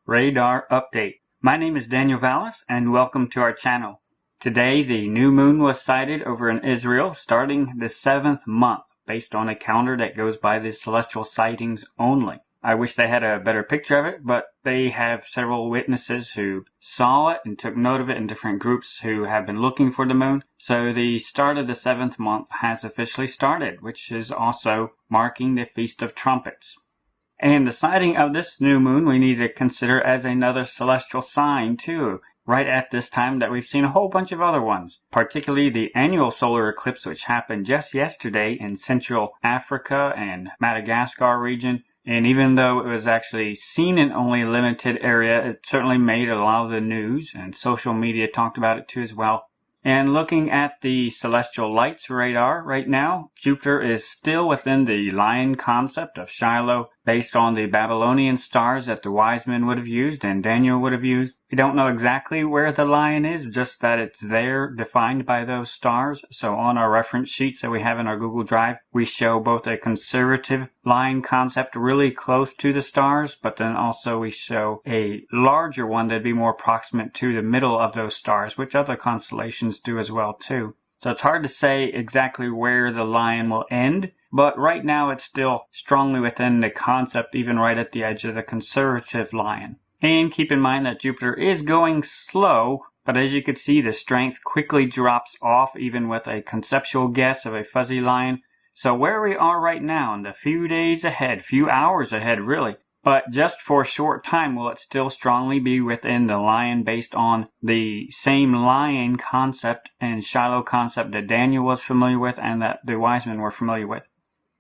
Radar Update. My name is Daniel Vallis and welcome to our channel. Today the new moon was sighted over in Israel starting the 7th month based on a calendar that goes by the celestial sightings only. I wish they had a better picture of it, but they have several witnesses who saw it and took note of it in different groups who have been looking for the moon. So the start of the 7th month has officially started, which is also marking the Feast of Trumpets. And the sighting of this new moon we need to consider as another celestial sign too, right at this time that we've seen a whole bunch of other ones, particularly the annual solar eclipse which happened just yesterday in Central Africa and Madagascar region. And even though it was actually seen in only a limited area, it certainly made a lot of the news, and social media talked about it too as well. And looking at the celestial lights radar right now, Jupiter is still within the lion concept of Shiloh based on the Babylonian stars that the wise men would have used and Daniel would have used. We don't know exactly where the lion is, just that it's there defined by those stars. So on our reference sheets that we have in our Google Drive, we show both a conservative lion concept really close to the stars, but then also we show a larger one that'd be more approximate to the middle of those stars, which other constellations do as well too. So it's hard to say exactly where the lion will end, but right now it's still strongly within the concept, even right at the edge of the conservative lion. And keep in mind that Jupiter is going slow, but as you can see, the strength quickly drops off even with a conceptual guess of a fuzzy lion. So where we are right now in the few days ahead, few hours ahead really, but just for a short time will it still strongly be within the lion based on the same lion concept and Shiloh concept that Daniel was familiar with and that the wise men were familiar with.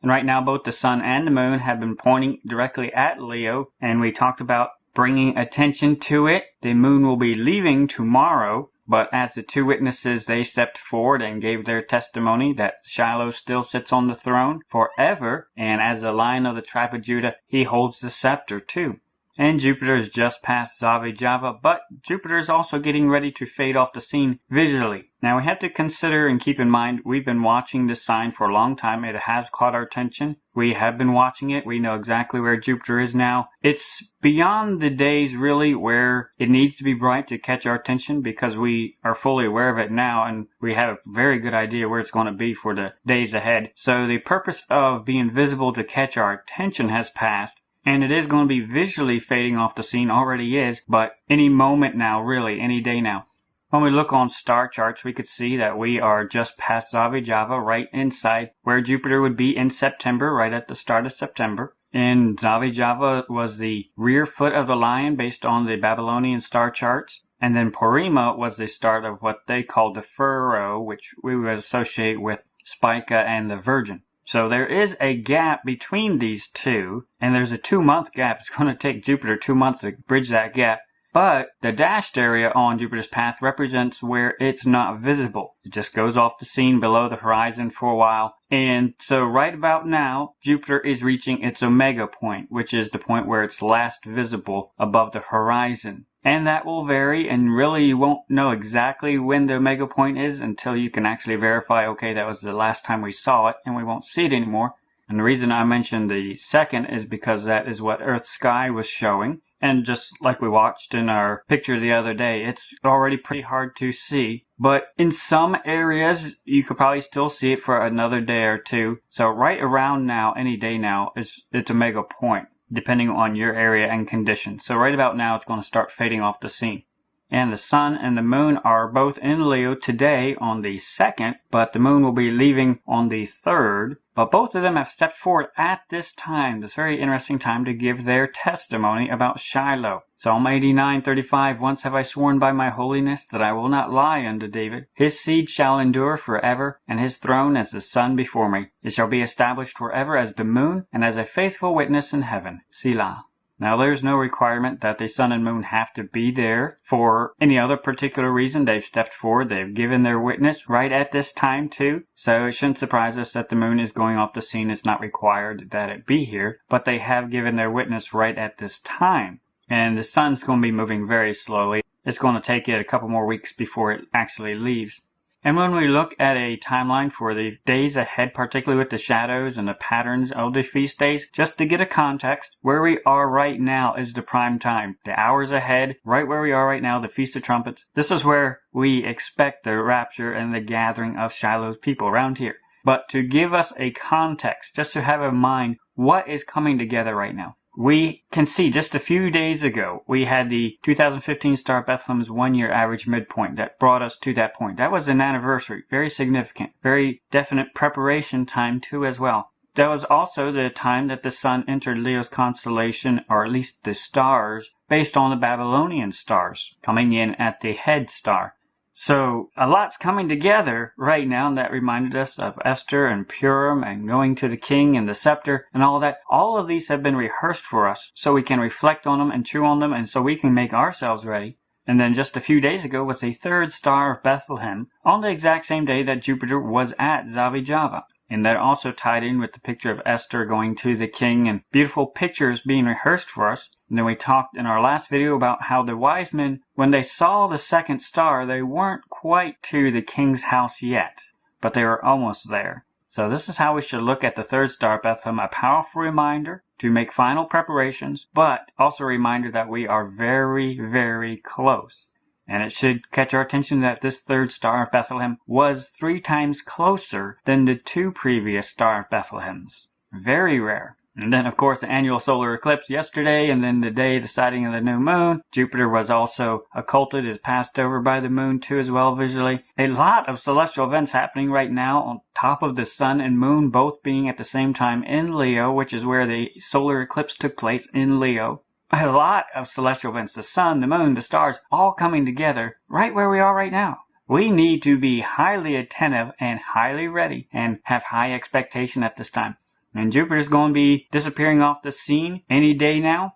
And right now both the sun and the moon have been pointing directly at Leo, and we talked about bringing attention to it. The moon will be leaving tomorrow, but as the two witnesses, they stepped forward and gave their testimony that Shiloh still sits on the throne forever, and as the Lion of the tribe of Judah, he holds the scepter too. And Jupiter is just past Zavijava, but Jupiter is also getting ready to fade off the scene visually. Now we have to consider and keep in mind, we've been watching this sign for a long time. It has caught our attention. We have been watching it. We know exactly where Jupiter is now. It's beyond the days really where it needs to be bright to catch our attention because we are fully aware of it now and we have a very good idea where it's going to be for the days ahead. So the purpose of being visible to catch our attention has passed. And it is going to be visually fading off the scene, already is, but any moment now, really, any day now. When we look on star charts, we could see that we are just past Zavijava, right inside where Jupiter would be in September, right at the start of September. And Zavijava was the rear foot of the lion based on the Babylonian star charts. And then Porima was the start of what they called the furrow, which we would associate with Spica and the Virgin. So there is a gap between these two, and there's a 2-month gap. It's going to take Jupiter 2 months to bridge that gap. But the dashed area on Jupiter's path represents where it's not visible. It just goes off the scene below the horizon for a while. And so right about now, Jupiter is reaching its omega point, which is the point where it's last visible above the horizon. And that will vary, and really you won't know exactly when the omega point is until you can actually verify, okay, that was the last time we saw it, and we won't see it anymore. And the reason I mentioned the second is because that is what Earth's sky was showing. And just like we watched in our picture the other day, it's already pretty hard to see. But in some areas, you could probably still see it for another day or two. So right around now, any day now, is its omega point, depending on your area and conditions. So right about now, it's going to start fading off the scene. And the sun and the moon are both in Leo today on the 2nd, but the moon will be leaving on the 3rd. But both of them have stepped forward at this time, this very interesting time, to give their testimony about Shiloh. Psalm 89:35, once have I sworn by my holiness that I will not lie unto David. His seed shall endure forever, and his throne as the sun before me. It shall be established forever as the moon, and as a faithful witness in heaven. Selah. Now there's no requirement that the sun and moon have to be there for any other particular reason. They've stepped forward, they've given their witness right at this time too. So it shouldn't surprise us that the moon is going off the scene. It's not required that it be here, but they have given their witness right at this time. And the sun's going to be moving very slowly. It's going to take it a couple more weeks before it actually leaves. And when we look at a timeline for the days ahead, particularly with the shadows and the patterns of the feast days, just to get a context, where we are right now is the prime time. The hours ahead, right where we are right now, the Feast of Trumpets, this is where we expect the rapture and the gathering of Shiloh's people around here. But to give us a context, just to have in mind what is coming together right now, we can see just a few days ago, we had the 2015 Star of Bethlehem's 1-year average midpoint that brought us to that point. That was an anniversary, very significant, very definite preparation time too as well. That was also the time that the sun entered Leo's constellation, or at least the stars, based on the Babylonian stars, coming in at the head star. So a lot's coming together right now that reminded us of Esther and Purim and going to the king and the scepter and all that. All of these have been rehearsed for us so we can reflect on them and chew on them and so we can make ourselves ready. And then just a few days ago was the third star of Bethlehem on the exact same day that Jupiter was at Zavijava. And that also tied in with the picture of Esther going to the king and beautiful pictures being rehearsed for us. And then we talked in our last video about how the wise men, when they saw the second star, they weren't quite to the king's house yet, but they were almost there. So this is how we should look at the third star of Bethlehem, a powerful reminder to make final preparations, but also a reminder that we are very, very close. And it should catch our attention that this third star of Bethlehem was 3 times closer than the 2 previous star of Bethlehems. Very rare. And then, of course, the annual solar eclipse yesterday, and then the day the sighting of the new moon. Jupiter was also occulted, is passed over by the moon too as well visually. A lot of celestial events happening right now on top of the sun and moon both being at the same time in Leo, which is where the solar eclipse took place in Leo. A lot of celestial events, the sun, the moon, the stars, all coming together right where we are right now. We need to be highly attentive and highly ready and have high expectation at this time. And Jupiter's going to be disappearing off the scene any day now.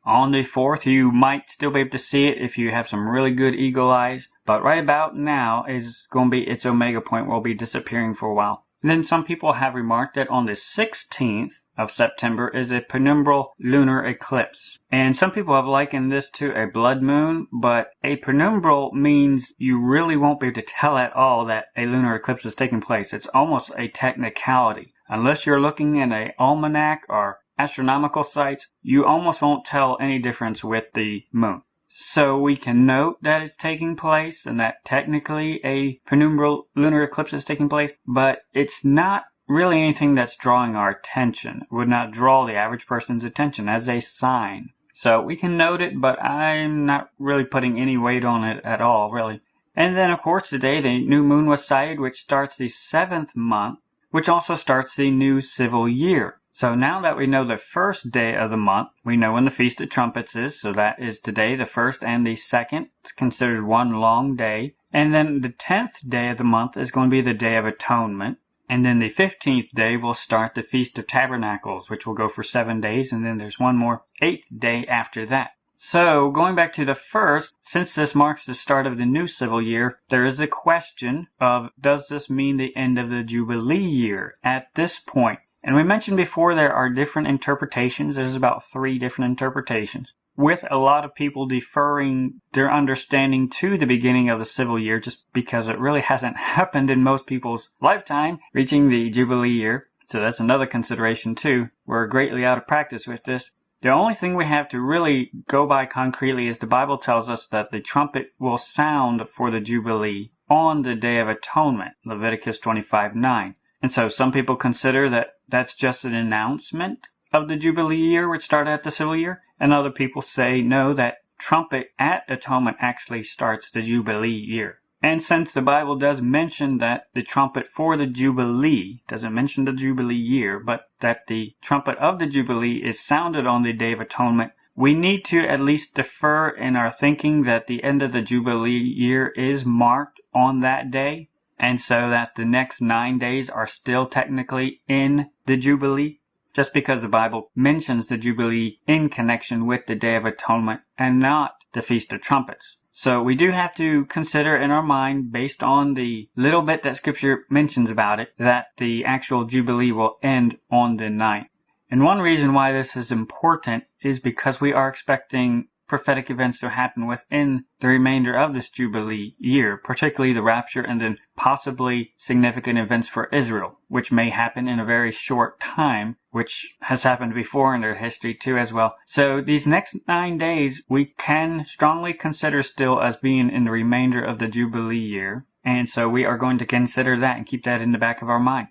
On the 4th, you might still be able to see it if you have some really good eagle eyes. But right about now is going to be its omega point, will be disappearing for a while. And then some people have remarked that on the 16th of September is a penumbral lunar eclipse. And some people have likened this to a blood moon, but a penumbral means you really won't be able to tell at all that a lunar eclipse is taking place. It's almost a technicality. Unless you're looking at an almanac or astronomical sites, you almost won't tell any difference with the moon. So we can note that it's taking place and that technically a penumbral lunar eclipse is taking place, but it's not really anything that's drawing our attention. It would not draw the average person's attention as a sign. So we can note it, but I'm not really putting any weight on it at all, really. And then, of course, today the new moon was sighted, which starts the 7th month, which also starts the new civil year. So now that we know the first day of the month, we know when the Feast of Trumpets is, so that is today, the 1st and the 2nd. It's considered one long day. And then the 10th day of the month is going to be the Day of Atonement. And then the 15th day will start the Feast of Tabernacles, which will go for 7 days, and then there's one more 8th day after that. So, going back to the 1st, since this marks the start of the new civil year, there is a question of, does this mean the end of the Jubilee year at this point? And we mentioned before there are different interpretations. There's about 3 different interpretations, with a lot of people deferring their understanding to the beginning of the civil year just because it really hasn't happened in most people's lifetime, reaching the Jubilee year. So that's another consideration too. We're greatly out of practice with this. The only thing we have to really go by concretely is the Bible tells us that the trumpet will sound for the Jubilee on the Day of Atonement, Leviticus 25:9. And so some people consider that that's just an announcement of the Jubilee year, which started at the civil year. And other people say, no, that trumpet at Atonement actually starts the Jubilee year. And since the Bible does mention that the trumpet for the Jubilee, doesn't mention the Jubilee year, but that the trumpet of the Jubilee is sounded on the Day of Atonement, we need to at least defer in our thinking that the end of the Jubilee year is marked on that day, and so that the next 9 days are still technically in the Jubilee. Just because the Bible mentions the Jubilee in connection with the Day of Atonement and not the Feast of Trumpets. So we do have to consider in our mind, based on the little bit that Scripture mentions about it, that the actual Jubilee will end on the 9th. And one reason why this is important is because we are expecting prophetic events to happen within the remainder of this Jubilee year, particularly the rapture and then possibly significant events for Israel, which may happen in a very short time, which has happened before in their history too as well. So these next 9 days we can strongly consider still as being in the remainder of the Jubilee year. And so we are going to consider that and keep that in the back of our mind.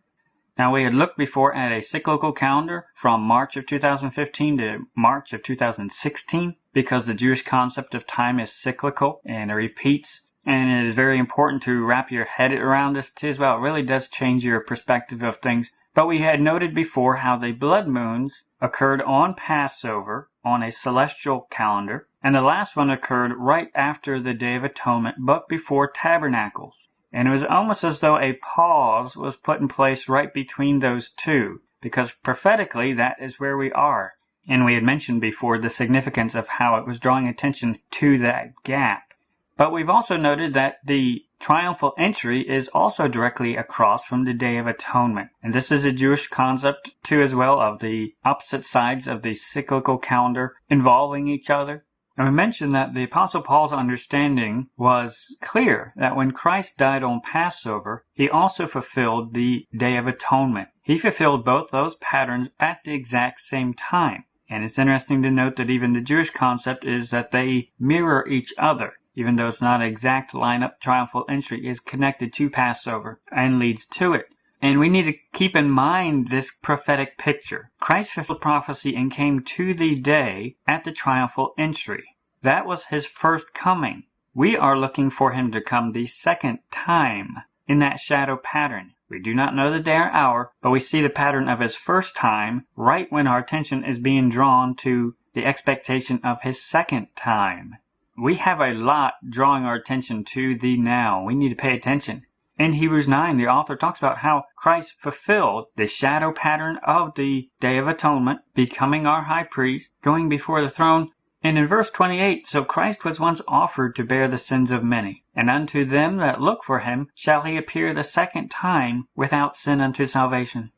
Now, we had looked before at a cyclical calendar from March of 2015 to March of 2016 because the Jewish concept of time is cyclical and it repeats. And it is very important to wrap your head around this too as well. It really does change your perspective of things. But we had noted before how the blood moons occurred on Passover on a celestial calendar. And the last one occurred right after the Day of Atonement, but before Tabernacles. And it was almost as though a pause was put in place right between those two, because prophetically that is where we are. And we had mentioned before the significance of how it was drawing attention to that gap. But we've also noted that the triumphal entry is also directly across from the Day of Atonement. And this is a Jewish concept too as well of the opposite sides of the cyclical calendar involving each other. And we mentioned that the Apostle Paul's understanding was clear that when Christ died on Passover, he also fulfilled the Day of Atonement. He fulfilled both those patterns at the exact same time. And it's interesting to note that even the Jewish concept is that they mirror each other. Even though it's not an exact lineup, triumphal entry is connected to Passover and leads to it. And we need to keep in mind this prophetic picture. Christ fulfilled prophecy and came to the day at the triumphal entry. That was his first coming. We are looking for him to come the second time in that shadow pattern. We do not know the day or hour, but we see the pattern of his first time right when our attention is being drawn to the expectation of his second time. We have a lot drawing our attention to the now. We need to pay attention. In Hebrews 9, the author talks about how Christ fulfilled the shadow pattern of the Day of Atonement, becoming our high priest, going before the throne. And in verse 28, so Christ was once offered to bear the sins of many, and unto them that look for him shall he appear the second time without sin unto salvation.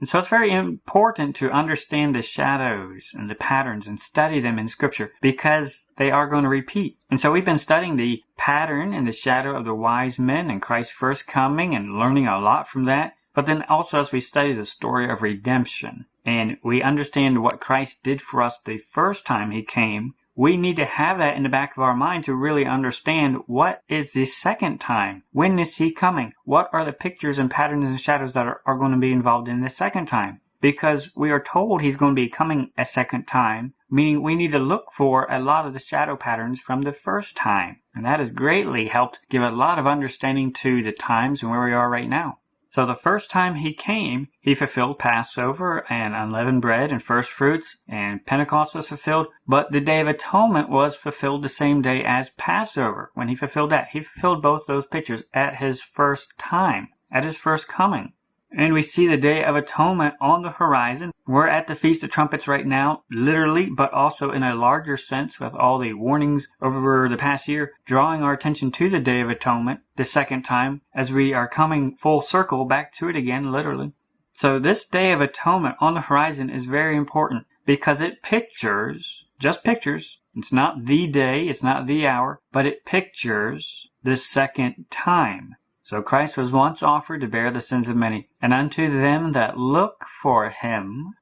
And so it's very important to understand the shadows and the patterns and study them in Scripture because they are going to repeat. And so we've been studying the pattern and the shadow of the wise men and Christ's first coming and learning a lot from that. But then also as we study the story of redemption and we understand what Christ did for us the first time he came, we need to have that in the back of our mind to really understand what is the second time. When is he coming? What are the pictures and patterns and shadows that are going to be involved in the second time? Because we are told he's going to be coming a second time, meaning we need to look for a lot of the shadow patterns from the first time. And that has greatly helped give a lot of understanding to the times and where we are right now. So the first time he came, he fulfilled Passover and unleavened bread and first fruits, and Pentecost was fulfilled. But the Day of Atonement was fulfilled the same day as Passover. When he fulfilled that, he fulfilled both those pictures at his first time, at his first coming. And we see the Day of Atonement on the horizon. We're at the Feast of Trumpets right now, literally, but also in a larger sense with all the warnings over the past year, drawing our attention to the Day of Atonement the second time as we are coming full circle back to it again, literally. So this Day of Atonement on the horizon is very important because it pictures, just pictures, it's not the day, it's not the hour, but it pictures the second time. So Christ was once offered to bear the sins of many, and unto them that look for him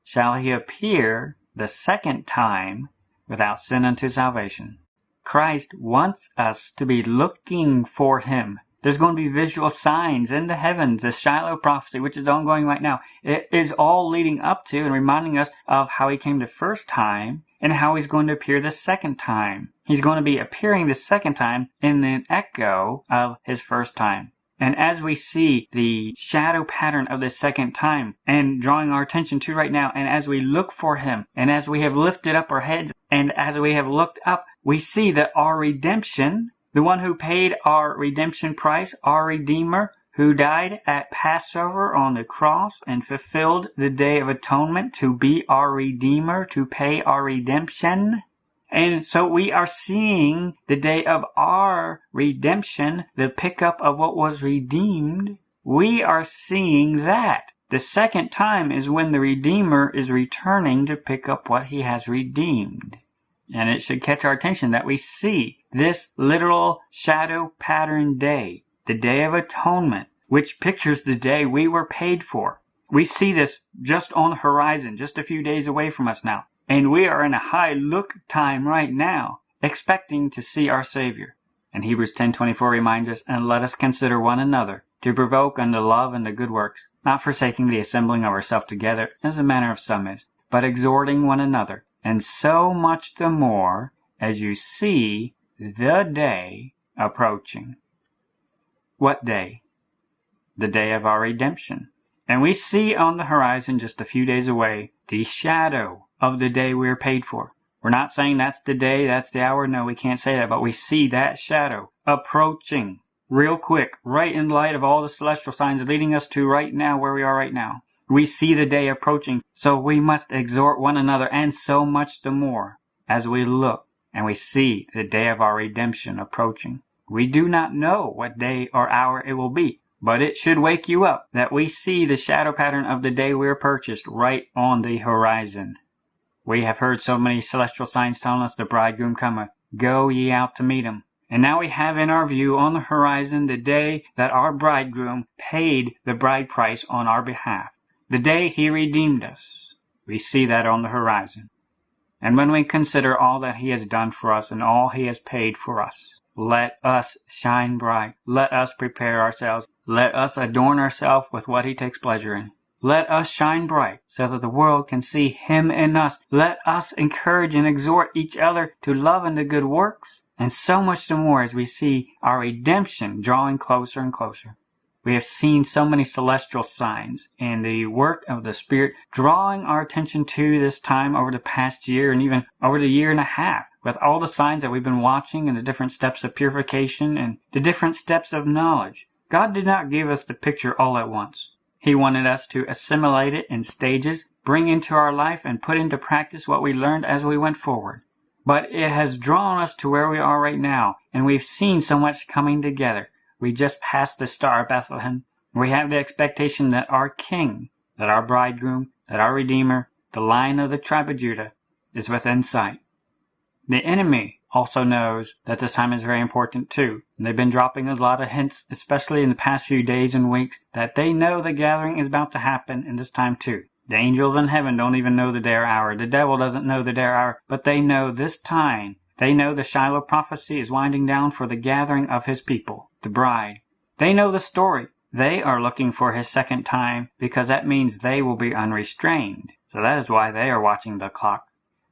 shall he appear the second time without sin unto salvation. Christ wants us to be looking for him. There's going to be visual signs in the heavens, the Shiloh prophecy, which is ongoing right now. It is all leading up to and reminding us of how he came the first time and how he's going to appear the second time. He's going to be appearing the second time in an echo of his first time. And as we see the shadow pattern of the second time and drawing our attention to right now, and as we look for him, and as we have lifted up our heads, and as we have looked up, we see that our redemption, the one who paid our redemption price, our Redeemer, who died at Passover on the cross and fulfilled the Day of Atonement to be our Redeemer, to pay our redemption. And so we are seeing the day of our redemption, the pickup of what was redeemed. We are seeing that. The second time is when the Redeemer is returning to pick up what he has redeemed. And it should catch our attention that we see this literal shadow pattern day, the Day of Atonement, which pictures the day we were paid for. We see this just on the horizon, just a few days away from us now. And we are in a high look time right now, expecting to see our Savior. And Hebrews 10:24 reminds us, and let us consider one another, to provoke unto love and to good works, not forsaking the assembling of ourselves together, as the manner of some is, but exhorting one another, and so much the more as you see the day approaching. What day? The day of our redemption. And we see on the horizon, just a few days away, the shadow of the day we are paid for. We're not saying that's the day, that's the hour. No, we can't say that, but we see that shadow approaching real quick, right in light of all the celestial signs leading us to right now, where we are right now. We see the day approaching, so we must exhort one another, and so much the more as we look and we see the day of our redemption approaching. We do not know what day or hour it will be, but it should wake you up that we see the shadow pattern of the day we are purchased right on the horizon. We have heard so many celestial signs telling us the bridegroom cometh. Go ye out to meet him. And now we have in our view on the horizon the day that our bridegroom paid the bride price on our behalf. The day he redeemed us. We see that on the horizon. And when we consider all that he has done for us and all he has paid for us, let us shine bright. Let us prepare ourselves. Let us adorn ourselves with what he takes pleasure in. Let us shine bright so that the world can see him in us. Let us encourage and exhort each other to love and to good works, and so much the more as we see our redemption drawing closer and closer. We have seen so many celestial signs and the work of the Spirit drawing our attention to this time over the past year and even over the year and a half, with all the signs that we've been watching and the different steps of purification and the different steps of knowledge. God did not give us the picture all at once. He wanted us to assimilate it in stages, bring into our life and put into practice what we learned as we went forward. But it has drawn us to where we are right now, and we've seen so much coming together. We just passed the Star of Bethlehem. We have the expectation that our King, that our bridegroom, that our Redeemer, the Lion of the tribe of Judah, is within sight. The enemy also knows that this time is very important too. And they've been dropping a lot of hints, especially in the past few days and weeks, that they know the gathering is about to happen in this time too. The angels in heaven don't even know the day or hour. The devil doesn't know the day or hour, but they know this time. They know the Shiloh prophecy is winding down for the gathering of his people, the bride. They know the story. They are looking for his second time because that means they will be unrestrained. So that is why they are watching the clock.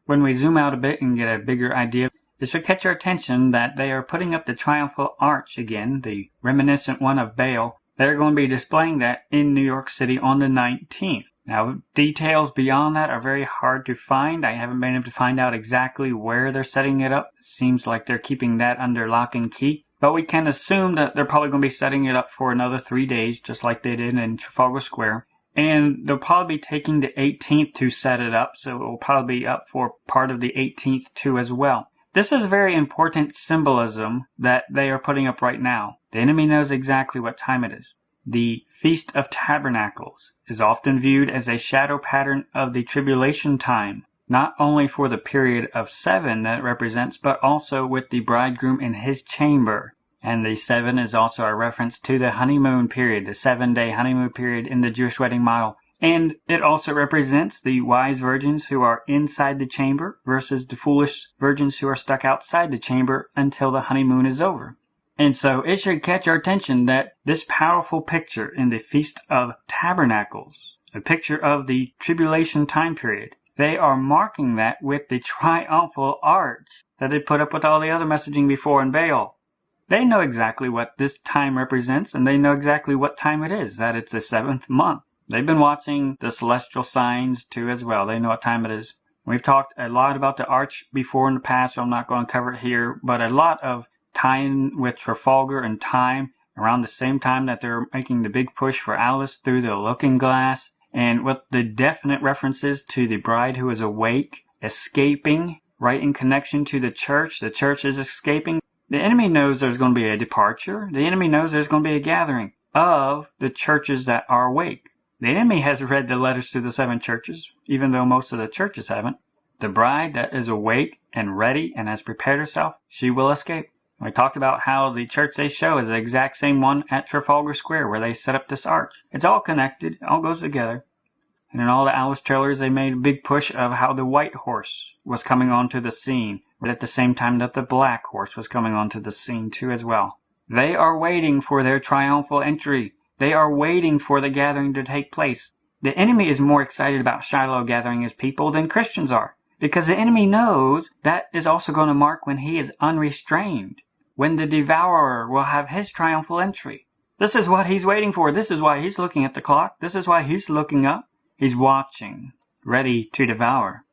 When we zoom out a bit and get a bigger idea, it should catch our attention that they are putting up the triumphal arch again, the reminiscent one of Baal. They're going to be displaying that in New York City on the 19th. Now, details beyond that are very hard to find. I haven't been able to find out exactly where they're setting it up. It seems like they're keeping that under lock and key. But we can assume that they're probably going to be setting it up for another 3 days, just like they did in Trafalgar Square. And they'll probably be taking the 18th to set it up, so it will probably be up for part of the 18th too as well. This is very important symbolism that they are putting up right now. The enemy knows exactly what time it is. The Feast of Tabernacles is often viewed as a shadow pattern of the tribulation time, not only for the period of 7 that it represents, but also with the bridegroom in his chamber. And the 7 is also a reference to the honeymoon period, the 7-day honeymoon period in the Jewish wedding model. And it also represents the wise virgins who are inside the chamber versus the foolish virgins who are stuck outside the chamber until the honeymoon is over. And so it should catch our attention that this powerful picture in the Feast of Tabernacles, a picture of the tribulation time period, they are marking that with the triumphal arch that they put up with all the other messaging before in Baal. They know exactly what this time represents, and they know exactly what time it is, that it's the 7th month. They've been watching the celestial signs too as well. They know what time it is. We've talked a lot about the arch before in the past, so I'm not going to cover it here, but a lot of tying with Trafalgar and time around the same time that they're making the big push for Alice through the looking glass, and with the definite references to the bride who is awake, escaping, right in connection to the church. The church is escaping. The enemy knows there's going to be a departure. The enemy knows there's going to be a gathering of the churches that are awake. The enemy has read the letters to the 7 churches, even though most of the churches haven't. The bride that is awake and ready and has prepared herself, she will escape. We talked about how the church they show is the exact same one at Trafalgar Square where they set up this arch. It's all connected, it all goes together. And in all the Alice trailers, they made a big push of how the white horse was coming onto the scene, but at the same time that the black horse was coming onto the scene too as well. They are waiting for their triumphal entry. They are waiting for the gathering to take place. The enemy is more excited about Shiloh gathering his people than Christians are, because the enemy knows that is also going to mark when he is unrestrained, when the devourer will have his triumphal entry. This is what he's waiting for. This is why he's looking at the clock. This is why he's looking up. He's watching, ready to devour.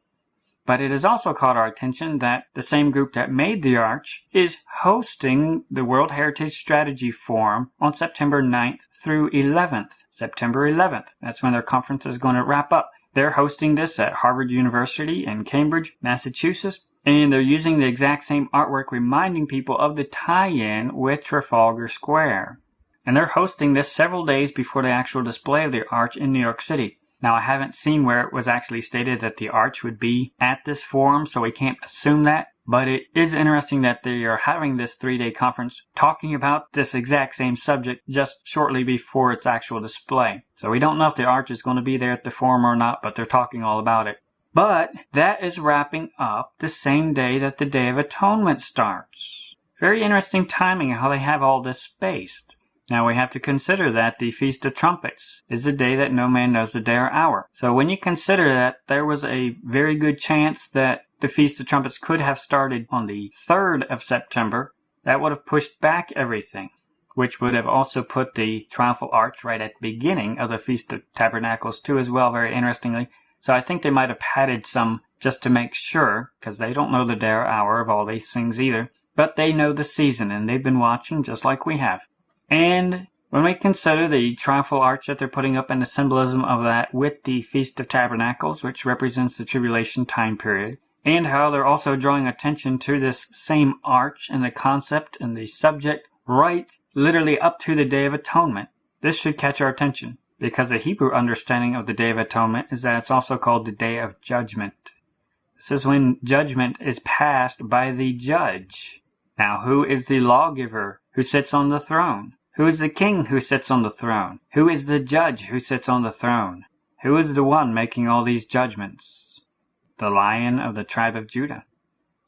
But it has also caught our attention that the same group that made the arch is hosting the World Heritage Strategy Forum on September 9th through 11th. September 11th. That's when their conference is going to wrap up. They're hosting this at Harvard University in Cambridge, Massachusetts. And they're using the exact same artwork reminding people of the tie-in with Trafalgar Square. And they're hosting this several days before the actual display of the arch in New York City. Now, I haven't seen where it was actually stated that the arch would be at this forum, so we can't assume that. But it is interesting that they are having this 3-day conference talking about this exact same subject just shortly before its actual display. So we don't know if the arch is going to be there at the forum or not, but they're talking all about it. But that is wrapping up the same day that the Day of Atonement starts. Very interesting timing how they have all this spaced. Now we have to consider that the Feast of Trumpets is the day that no man knows the day or hour. So when you consider that there was a very good chance that the Feast of Trumpets could have started on the 3rd of September, that would have pushed back everything, which would have also put the Triumphal Arch right at the beginning of the Feast of Tabernacles too as well, very interestingly. So I think they might have padded some just to make sure, because they don't know the day or hour of all these things either, but they know the season and they've been watching just like we have. And when we consider the triumphal arch that they're putting up and the symbolism of that with the Feast of Tabernacles, which represents the tribulation time period, and how they're also drawing attention to this same arch and the concept and the subject right literally up to the Day of Atonement, this should catch our attention, because the Hebrew understanding of the Day of Atonement is that it's also called the Day of Judgment. This is when judgment is passed by the judge. Now, who is the lawgiver who sits on the throne? Who is the king who sits on the throne? Who is the judge who sits on the throne? Who is the one making all these judgments? The Lion of the tribe of Judah.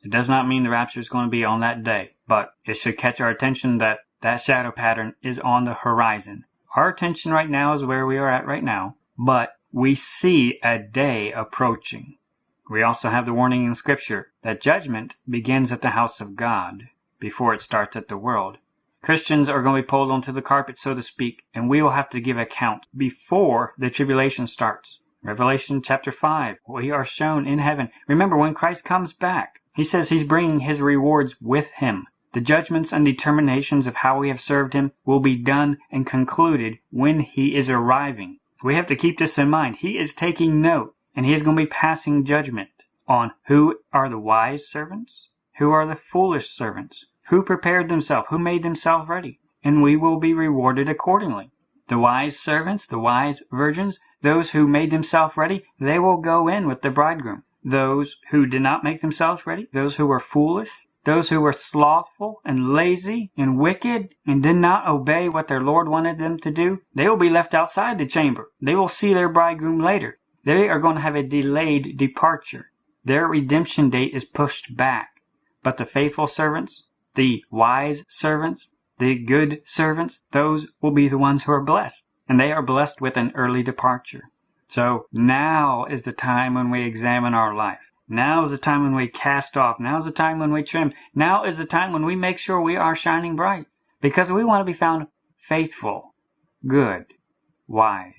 It does not mean the rapture is going to be on that day, but it should catch our attention that that shadow pattern is on the horizon. Our attention right now is where we are at right now, but we see a day approaching. We also have the warning in Scripture that judgment begins at the house of God before it starts at the world. Christians are going to be pulled onto the carpet, so to speak, and we will have to give account before the tribulation starts. Revelation chapter 5, we are shown in heaven. Remember, when Christ comes back, he says he's bringing his rewards with him. The judgments and determinations of how we have served him will be done and concluded when he is arriving. We have to keep this in mind. He is taking note, and he is going to be passing judgment on who are the wise servants, who are the foolish servants, who prepared themselves, who made themselves ready, and we will be rewarded accordingly. The wise servants, the wise virgins, those who made themselves ready, they will go in with the bridegroom. Those who did not make themselves ready, those who were foolish, those who were slothful and lazy and wicked and did not obey what their Lord wanted them to do, they will be left outside the chamber. They will see their bridegroom later. They are going to have a delayed departure. Their redemption date is pushed back. But the faithful servants, the wise servants, the good servants, those will be the ones who are blessed. And they are blessed with an early departure. So now is the time when we examine our life. Now is the time when we cast off. Now is the time when we trim. Now is the time when we make sure we are shining bright. Because we want to be found faithful, good, wise.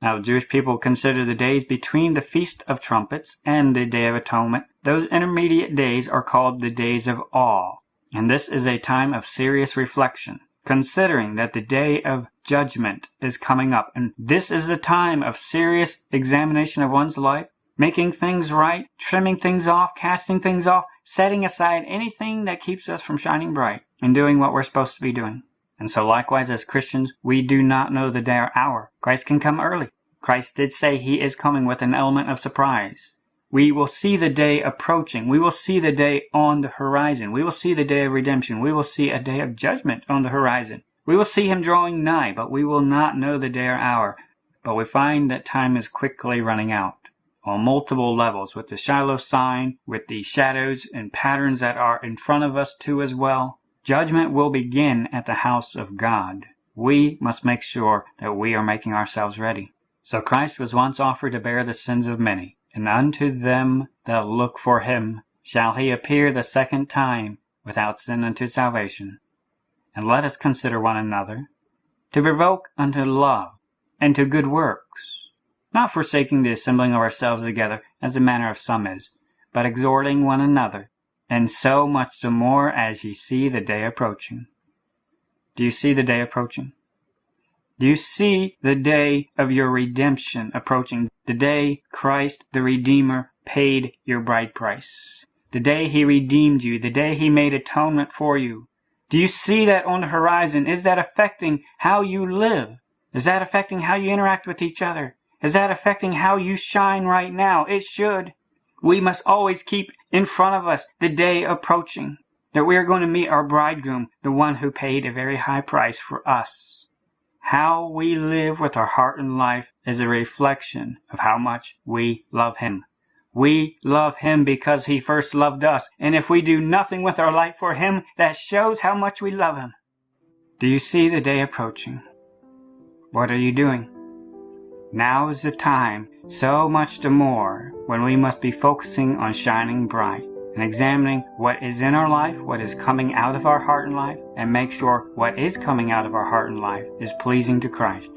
Now the Jewish people consider the days between the Feast of Trumpets and the Day of Atonement. Those intermediate days are called the days of awe. And this is a time of serious reflection, considering that the day of judgment is coming up. And this is the time of serious examination of one's life, making things right, trimming things off, casting things off, setting aside anything that keeps us from shining bright and doing what we're supposed to be doing. And so likewise as Christians, we do not know the day or hour. Christ can come early. Christ did say he is coming with an element of surprise. We will see the day approaching. We will see the day on the horizon. We will see the day of redemption. We will see a day of judgment on the horizon. We will see him drawing nigh, but we will not know the day or hour. But we find that time is quickly running out on multiple levels, with the Shiloh sign, with the shadows and patterns that are in front of us too as well. Judgment will begin at the house of God. We must make sure that we are making ourselves ready. So Christ was once offered to bear the sins of many, and unto them that look for him shall he appear the second time without sin unto salvation. And let us consider one another, to provoke unto love and to good works, not forsaking the assembling of ourselves together, as the manner of some is, but exhorting one another, and so much the more as ye see the day approaching. Do you see the day approaching? Do you see the day of your redemption approaching? The day Christ the Redeemer paid your bride price. The day he redeemed you. The day he made atonement for you. Do you see that on the horizon? Is that affecting how you live? Is that affecting how you interact with each other? Is that affecting how you shine right now? It should. We must always keep in front of us the day approaching, that we are going to meet our bridegroom, the one who paid a very high price for us. How we live with our heart and life is a reflection of how much we love him. We love him because he first loved us, and if we do nothing with our life for him, that shows how much we love him. Do you see the day approaching? What are you doing? Now is the time, so much the more, when we must be focusing on shining bright and examining what is in our life, what is coming out of our heart and life, and make sure what is coming out of our heart and life is pleasing to Christ.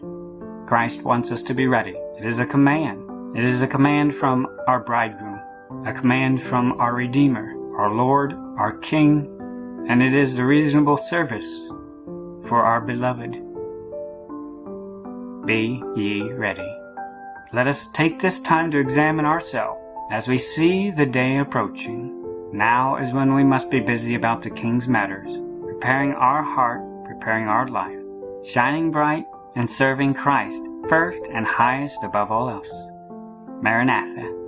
Christ wants us to be ready. It is a command. It is a command from our bridegroom, a command from our Redeemer, our Lord, our King, and it is the reasonable service for our beloved. Be ye ready. Let us take this time to examine ourselves as we see the day approaching. Now is when we must be busy about the King's matters, preparing our heart, preparing our life, shining bright and serving Christ first and highest above all else. Maranatha.